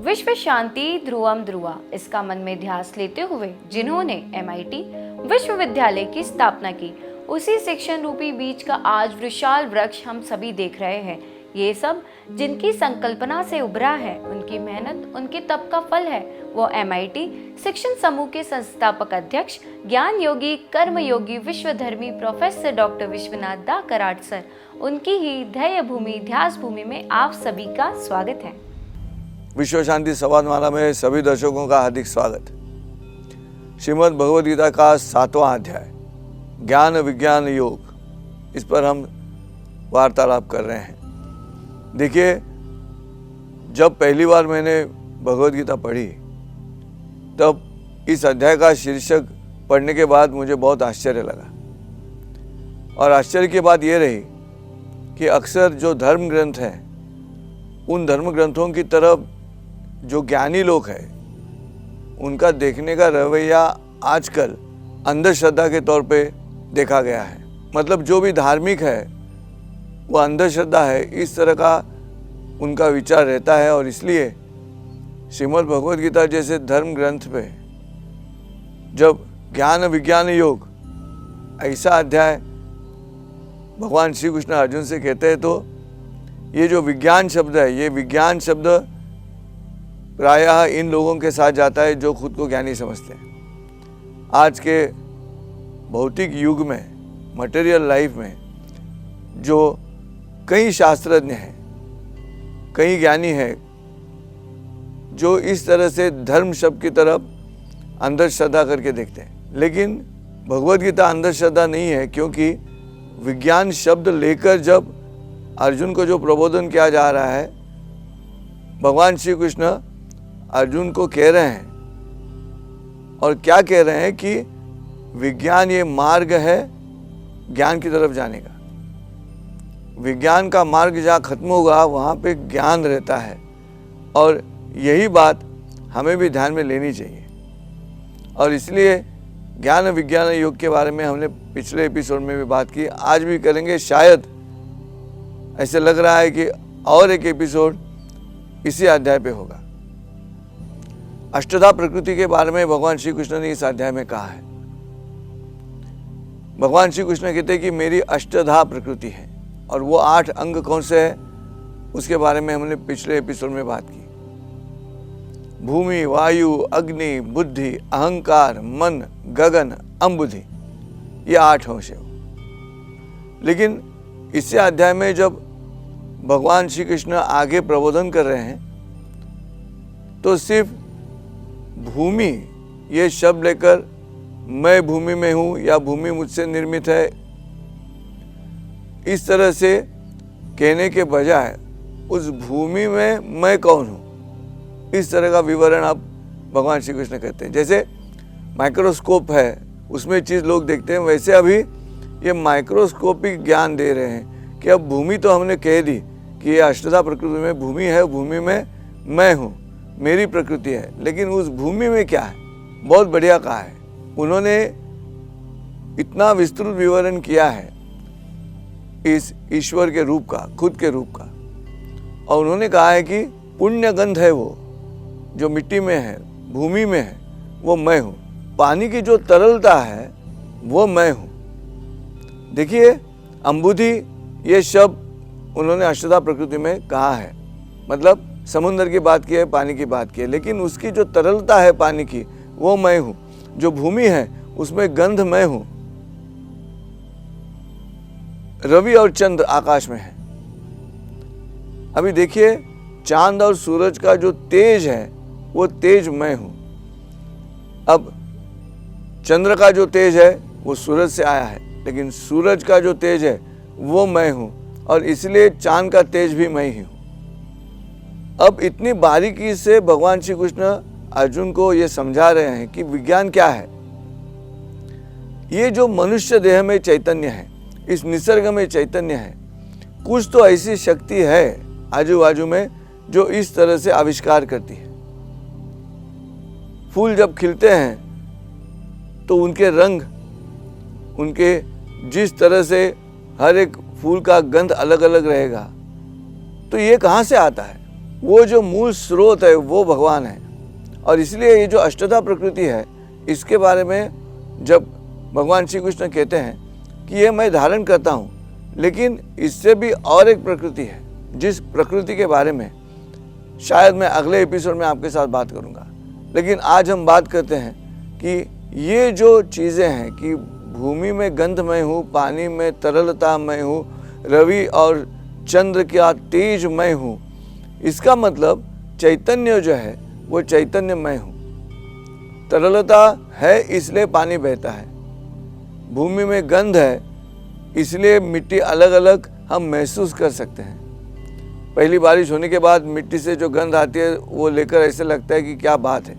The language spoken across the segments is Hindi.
विश्व शांति ध्रुवम ध्रुवा, इसका मन में ध्यास लेते हुए जिन्होंने MIT विश्वविद्यालय की स्थापना की, उसी शिक्षण रूपी बीज का आज विशाल वृक्ष हम सभी देख रहे हैं। ये सब जिनकी संकल्पना से उभरा है, उनकी मेहनत, उनके तप का फल है। वो MIT शिक्षण समूह के संस्थापक अध्यक्ष, ज्ञान योगी, कर्म योगी, विश्वधर्मी प्रोफेसर डॉक्टर विश्वनाथ दा कराड सर, उनकी ही ध्येय भूमि ध्यास भूमि में आप सभी का स्वागत है। विश्व शांति संवादमाला में सभी दर्शकों का हार्दिक स्वागत। श्रीमद् भगवद गीता का 7वां अध्याय ज्ञान विज्ञान योग, इस पर हम वार्तालाप कर रहे हैं। देखिए, जब पहली बार मैंने भगवद गीता पढ़ी तब इस अध्याय का शीर्षक पढ़ने के बाद मुझे बहुत आश्चर्य लगा। और आश्चर्य की बात यह रही कि अक्सर जो धर्म ग्रंथ हैं, उन धर्म ग्रंथों की तरफ जो ज्ञानी लोग हैं, उनका देखने का रवैया आजकल अंधश्रद्धा के तौर पे देखा गया है। मतलब जो भी धार्मिक है वो अंधश्रद्धा है, इस तरह का उनका विचार रहता है। और इसलिए श्रीमद् भगवद गीता जैसे धर्म ग्रंथ पे जब ज्ञान विज्ञान योग ऐसा अध्याय भगवान श्री कृष्ण अर्जुन से कहते हैं, तो ये जो विज्ञान शब्द है, ये विज्ञान शब्द प्रायः इन लोगों के साथ जाता है जो खुद को ज्ञानी समझते हैं। आज के भौतिक युग में, मटेरियल लाइफ में, जो कई शास्त्रज्ञ हैं, कई ज्ञानी हैं, जो इस तरह से धर्म शब्द की तरफ अंधश्रद्धा करके देखते हैं। लेकिन भगवद गीता अंधश्रद्धा नहीं है, क्योंकि विज्ञान शब्द लेकर जब अर्जुन को जो प्रबोधन किया जा रहा है, भगवान श्री कृष्ण अर्जुन को कह रहे हैं, और क्या कह रहे हैं कि विज्ञान ये मार्ग है ज्ञान की तरफ जाने का। विज्ञान का मार्ग जहाँ खत्म होगा वहाँ पे ज्ञान रहता है, और यही बात हमें भी ध्यान में लेनी चाहिए। और इसलिए ज्ञान विज्ञान योग के बारे में हमने पिछले एपिसोड में भी बात की, आज भी करेंगे। शायद ऐसे लग रहा है कि और एक एपिसोड इसी अध्याय पे होगा। अष्टधा प्रकृति के बारे में भगवान श्री कृष्ण ने इस अध्याय में कहा है। भगवान श्री कृष्ण कहते हैं कि मेरी अष्टधा प्रकृति है, और वो 8 अंग कौन से है उसके बारे में हमने पिछले एपिसोड में बात की। भूमि, वायु, अग्नि, बुद्धि, अहंकार, मन, गगन, अम्बुधि, ये 8 अंश है। लेकिन इसी अध्याय में जब भगवान श्री कृष्ण आगे प्रबोधन कर रहे हैं, तो सिर्फ भूमि ये शब्द लेकर मैं भूमि में हूँ या भूमि मुझसे निर्मित है, इस तरह से कहने के बजाय उस भूमि में मैं कौन हूँ, इस तरह का विवरण अब भगवान श्री कृष्ण कहते हैं। जैसे माइक्रोस्कोप है, उसमें चीज़ लोग देखते हैं, वैसे अभी ये माइक्रोस्कोपिक ज्ञान दे रहे हैं कि अब भूमि तो हमने कह दी कि ये अष्टधा प्रकृति में भूमि है, भूमि में मैं हूँ, मेरी प्रकृति है। लेकिन उस भूमि में क्या है, बहुत बढ़िया कहा है उन्होंने, इतना विस्तृत विवरण किया है इस ईश्वर के रूप का, खुद के रूप का। और उन्होंने कहा है कि पुण्य गंध है वो जो मिट्टी में है, भूमि में है, वो मैं हूँ। पानी की जो तरलता है वो मैं हूँ। देखिए, अम्बुधि ये शब्द उन्होंने अष्टधा प्रकृति में कहा है, मतलब समुद्र की बात की है, पानी की बात की है। लेकिन उसकी जो तरलता है पानी की, वो मैं हूँ। जो भूमि है उसमें गंध मैं हूँ। रवि और चंद्र आकाश में है। अभी देखिए, चांद और सूरज का जो तेज है वो तेज मैं हूँ। अब चंद्र का जो तेज है वो सूरज से आया है, लेकिन सूरज का जो तेज है वो मैं हूँ, और इसलिए चांद का तेज भी मैं ही हूँ। अब इतनी बारीकी से भगवान श्री कृष्ण अर्जुन को ये समझा रहे हैं कि विज्ञान क्या है। ये जो मनुष्य देह में चैतन्य है, इस निसर्ग में चैतन्य है, कुछ तो ऐसी शक्ति है आजू बाजू में जो इस तरह से आविष्कार करती है। फूल जब खिलते हैं तो उनके रंग, उनके जिस तरह से हर एक फूल का गंध अलग अलग रहेगा, तो ये कहाँ से आता है? वो जो मूल स्रोत है वो भगवान है। और इसलिए ये जो अष्टधा प्रकृति है, इसके बारे में जब भगवान श्री कृष्ण कहते हैं कि ये मैं धारण करता हूँ, लेकिन इससे भी और एक प्रकृति है, जिस प्रकृति के बारे में शायद मैं अगले एपिसोड में आपके साथ बात करूँगा। लेकिन आज हम बात करते हैं कि ये जो चीज़ें हैं कि भूमि में गंध मैं हूँ, पानी में तरलता मैं हूँ, रवि और चंद्र का तेज मैं हूँ, इसका मतलब चैतन्य जो है वो चैतन्य मैं हूँ। तरलता है इसलिए पानी बहता है, भूमि में गंध है इसलिए मिट्टी अलग अलग हम महसूस कर सकते हैं। पहली बारिश होने के बाद मिट्टी से जो गंध आती है वो लेकर ऐसे लगता है कि क्या बात है।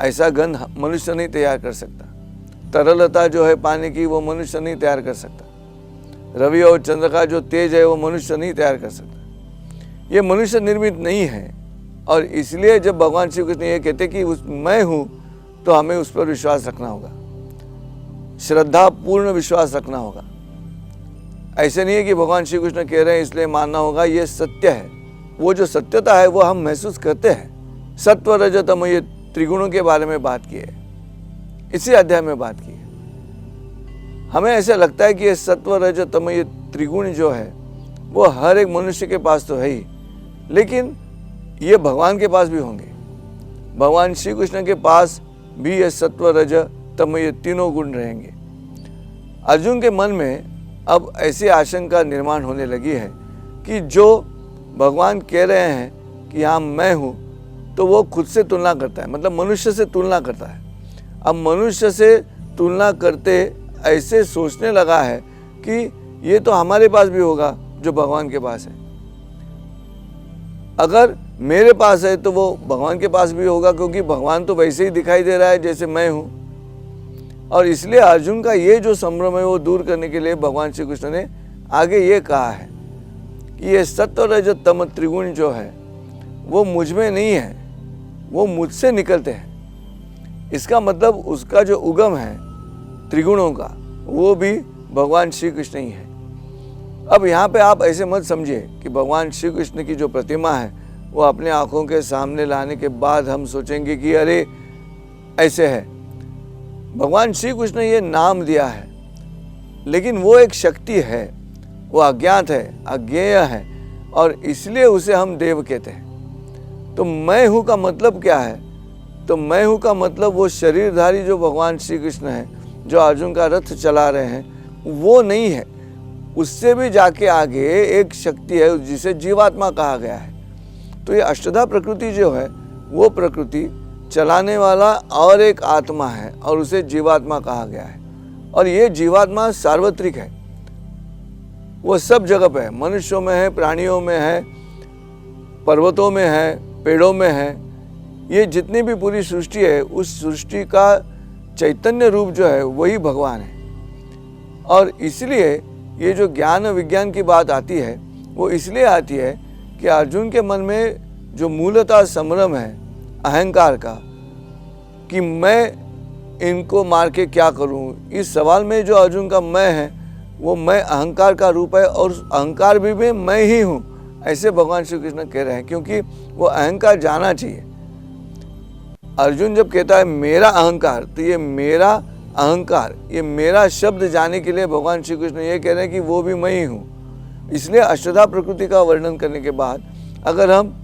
ऐसा गंध मनुष्य नहीं तैयार कर सकता। तरलता जो है पानी की वो मनुष्य नहीं तैयार कर सकता। रवि और चंद्र का जो तेज है वो मनुष्य नहीं तैयार कर सकता। ये मनुष्य निर्मित नहीं है। और इसलिए जब भगवान श्री कृष्ण ये कहते कि उस मैं हूँ, तो हमें उस पर विश्वास रखना होगा, श्रद्धा पूर्ण विश्वास रखना होगा। ऐसे नहीं है कि भगवान श्री कृष्ण कह रहे हैं इसलिए मानना होगा, ये सत्य है। वो जो सत्यता है वो हम महसूस करते हैं। सत्व रज तम ये त्रिगुणों के बारे में बात की है, इसी अध्याय में बात की है। हमें ऐसा लगता है कि ये सत्व रज तम ये त्रिगुण जो है वो हर एक मनुष्य के पास तो है ही, लेकिन ये भगवान के पास भी होंगे। भगवान श्री कृष्ण के पास भी ये सत्व रज तम ये तीनों गुण रहेंगे। अर्जुन के मन में अब ऐसी आशंका निर्माण होने लगी है कि जो भगवान कह रहे हैं कि हाँ मैं हूँ, तो वो खुद से तुलना करता है, मतलब मनुष्य से तुलना करता है। अब मनुष्य से तुलना करते ऐसे सोचने लगा है कि ये तो हमारे पास भी होगा जो भगवान के पास है। अगर मेरे पास है तो वो भगवान के पास भी होगा, क्योंकि भगवान तो वैसे ही दिखाई दे रहा है जैसे मैं हूँ। और इसलिए अर्जुन का ये जो संभ्रम है वो दूर करने के लिए भगवान श्री कृष्ण ने आगे ये कहा है कि ये सत्व रज तम त्रिगुण जो है वो मुझ में नहीं है, वो मुझसे निकलते हैं। इसका मतलब उसका जो उगम है त्रिगुणों का वो भी भगवान श्री कृष्ण ही है। अब यहाँ पे आप ऐसे मत समझिए कि भगवान श्री कृष्ण की जो प्रतिमा है वो अपने आंखों के सामने लाने के बाद हम सोचेंगे कि अरे ऐसे है। भगवान श्री कृष्ण ये नाम दिया है, लेकिन वो एक शक्ति है, वो अज्ञात है, अज्ञेय है, और इसलिए उसे हम देव कहते हैं। तो मैं हूँ का मतलब क्या है? तो मैं हूँ का मतलब वो शरीरधारी जो भगवान श्री कृष्ण है, जो अर्जुन का रथ चला रहे हैं, वो नहीं है। उससे भी जाके आगे एक शक्ति है जिसे जीवात्मा कहा गया है। तो ये अष्टधा प्रकृति जो है वो प्रकृति चलाने वाला और एक आत्मा है और उसे जीवात्मा कहा गया है। और ये जीवात्मा सार्वत्रिक है, वो सब जगह पे है, मनुष्यों में है, प्राणियों में है, पर्वतों में है, पेड़ों में है। ये जितनी भी पूरी सृष्टि है उस सृष्टि का चैतन्य रूप जो है वही भगवान है। और इसलिए ये जो ज्ञान विज्ञान की बात आती है वो इसलिए आती है कि अर्जुन के मन में जो मूलतः संभ्रम है अहंकार का कि मैं इनको मार के क्या करूं, इस सवाल में जो अर्जुन का मैं है वो मैं अहंकार का रूप है, और अहंकार भी मैं ही हूं, ऐसे भगवान श्री कृष्ण कह रहे हैं। क्योंकि वो अहंकार जाना चाहिए। अर्जुन जब कहता है मेरा अहंकार, तो ये मेरा अहंकार, ये मेरा शब्द जाने के लिए भगवान श्री कृष्ण ये कह रहे हैं कि वो भी मैं ही हूँ। इसलिए अष्टधा प्रकृति का वर्णन करने के बाद अगर हम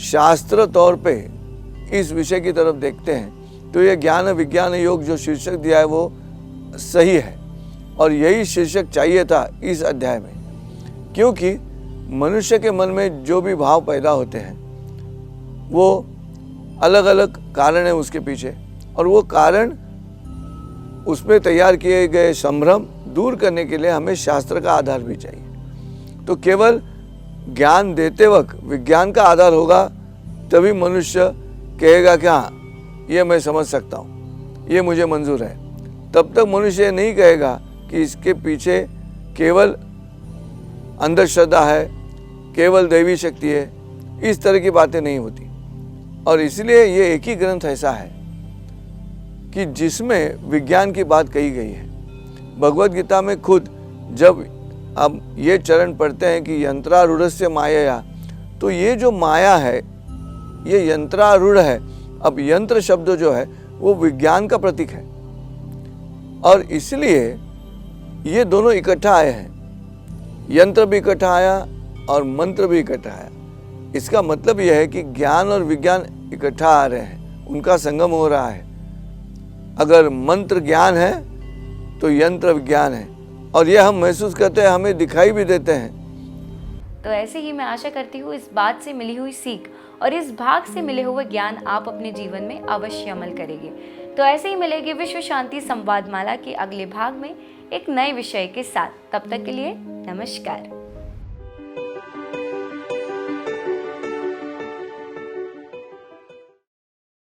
शास्त्र तौर पे इस विषय की तरफ देखते हैं तो ये ज्ञान विज्ञान योग जो शीर्षक दिया है वो सही है, और यही शीर्षक चाहिए था इस अध्याय में। क्योंकि मनुष्य के मन में जो भी भाव पैदा होते हैं वो अलग अलग कारण है उसके पीछे, और वो कारण उसमें तैयार किए गए संभ्रम दूर करने के लिए हमें शास्त्र का आधार भी चाहिए। तो केवल ज्ञान देते वक्त विज्ञान का आधार होगा तभी मनुष्य कहेगा कि हाँ ये मैं समझ सकता हूँ, ये मुझे मंजूर है। तब तक मनुष्य नहीं कहेगा कि इसके पीछे केवल अंधश्रद्धा है, केवल दैवी शक्ति है। इस तरह की बातें नहीं होती। और इसलिए ये एक ही ग्रंथ ऐसा है कि जिसमें विज्ञान की बात कही गई है। भगवद गीता में खुद जब अब ये चरण पढ़ते हैं कि यंत्रारूढ़स्य मायया, तो ये जो माया है ये यंत्रारूढ़ है। अब यंत्र शब्द जो है वो विज्ञान का प्रतीक है और इसलिए ये दोनों इकट्ठा आए हैं। यंत्र भी इकट्ठा आया और मंत्र भी इकट्ठा आया। इसका मतलब यह है कि ज्ञान और विज्ञान इकट्ठा आ रहे हैं, उनका संगम हो रहा है। अगर मंत्र ज्ञान है तो यंत्र विज्ञान है और यह हम महसूस करते हैं, हमें दिखाई भी देते हैं। तो ऐसे ही मैं आशा करती हूँ इस बात से मिली हुई सीख और इस भाग से मिले हुए ज्ञान आप अपने जीवन में अवश्य अमल करेंगे। तो ऐसे ही मिलेंगे विश्व शांति संवाद माला के अगले भाग में एक नए विषय के साथ। तब तक के लिए नमस्कार।